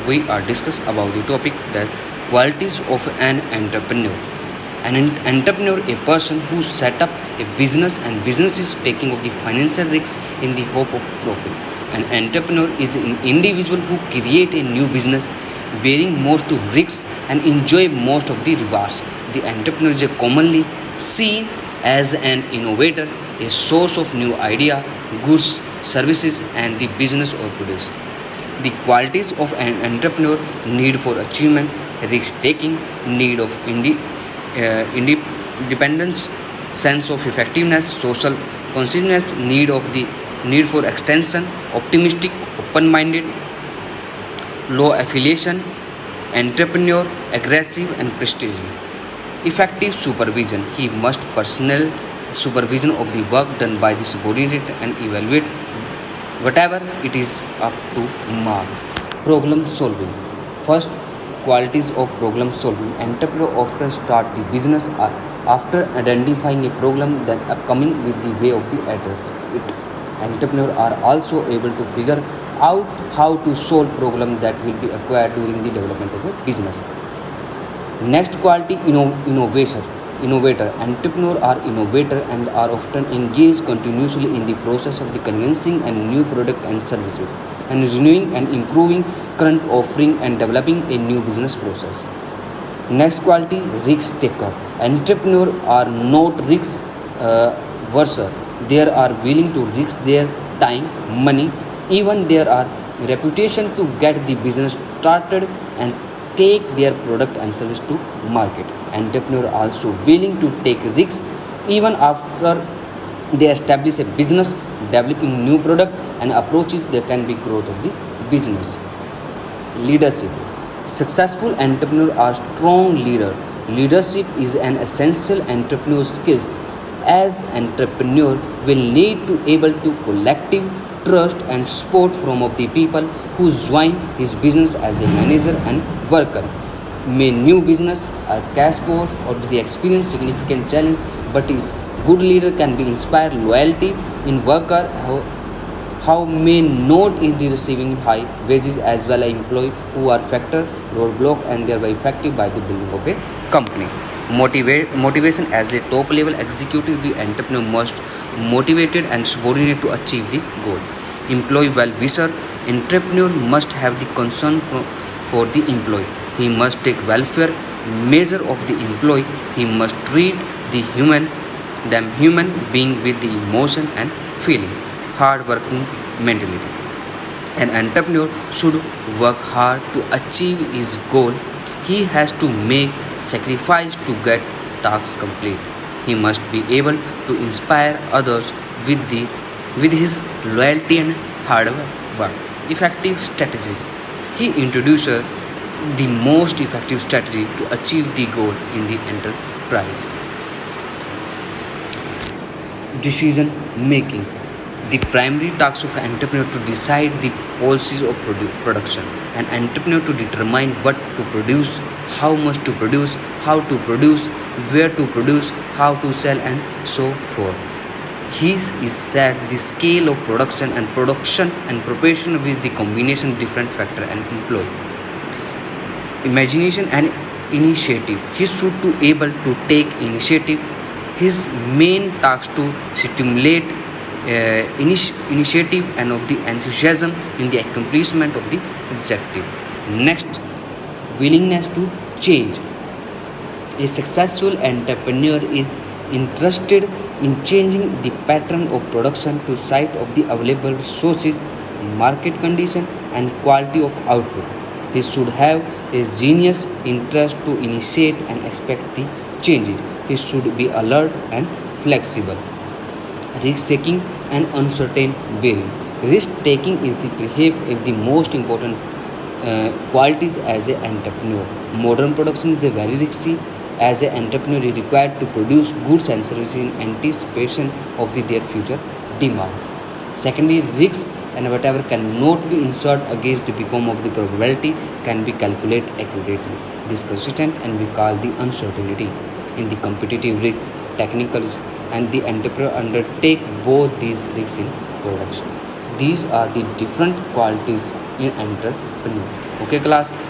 we are discuss about the topic that qualities of an entrepreneur. Entrepreneur, a person who set up a business and business is taking of the financial risks in the hope of profit. An entrepreneur is an individual who create a new business bearing most of risks and enjoy most of the rewards. The entrepreneur is commonly seen as an innovator, a source of new idea, goods, services, and the business or produce. The qualities of an entrepreneur: need for achievement, risk taking, need of independence, sense of effectiveness, social consciousness, need for extension, optimistic, open-minded, low affiliation, entrepreneur, aggressive and prestigious. Effective supervision: he must personal supervision of the work done by the subordinate and evaluate whatever it is up to mark. Problem solving. First, qualities of problem solving. Entrepreneur often start the business after identifying a problem, then coming with the way of the address it. Entrepreneurs are also able to figure out how to solve problem that will be acquired during the development of a business. Next quality, innovation. Innovator. Entrepreneurs are innovator and are often engaged continuously in the process of the convincing and new product and services and renewing and improving current offering and developing a new business process. Next quality, risk taker. Entrepreneurs are not risk verser. They are willing to risk their time, money, even their reputation to get the business started and take their product and service to market. Entrepreneurs are also willing to take risks even after they establish a business, developing new product and approaches there can be growth of the business. Leadership. Successful entrepreneurs are strong leader. Leadership is an essential entrepreneur skills, as entrepreneur will need to able to collective trust and support from of the people who join his business as a manager and worker. May new business or cash poor or the experience significant challenge, but is good leader can be inspire loyalty in worker how may not is the receiving high wages as well as employee who are factor roadblock and thereby effective by the building of a company. Motivation. As a top level executive, the entrepreneur must motivated and subordinate to achieve the goal. Employee well-wisher. Entrepreneur must have the concern for the employee. He must take welfare measure of the employee. He must treat the human being with the emotion and feeling. Hard working mentality. An entrepreneur should work hard to achieve his goal. He has to make sacrifice to get tasks complete. He must be able to inspire others with his loyalty and hard work. Effective strategies. He introduces the most effective strategy to achieve the goal in the enterprise. Decision making. The primary task of an entrepreneur to decide the policies of production. An entrepreneur to determine what to produce, how much to produce, how to produce, where to produce, how to sell, and so forth. His is set the scale of production and preparation with the combination different factor and employee. Imagination and initiative. He should to able to take initiative. His main task to stimulate initiative and of the enthusiasm in the accomplishment of the objective. Next, willingness to change. A successful entrepreneur is interested in changing the pattern of production to sight of the available resources, market condition, and quality of output. He should have a genius interest to initiate and expect the changes. He should be alert and flexible. Risk taking and uncertain bearing. Risk taking is the most important qualities as an entrepreneur. Modern production is a very risky. As an entrepreneur, is required to produce goods and services in anticipation of their future demand. Secondly, risks and whatever cannot be insured against the become of the probability can be calculated accurately. This consistent and we call the uncertainty. In the competitive risks, technicals and the entrepreneur undertake both these risks in production. These are the different qualities in entrepreneur. afternoon. Okay class.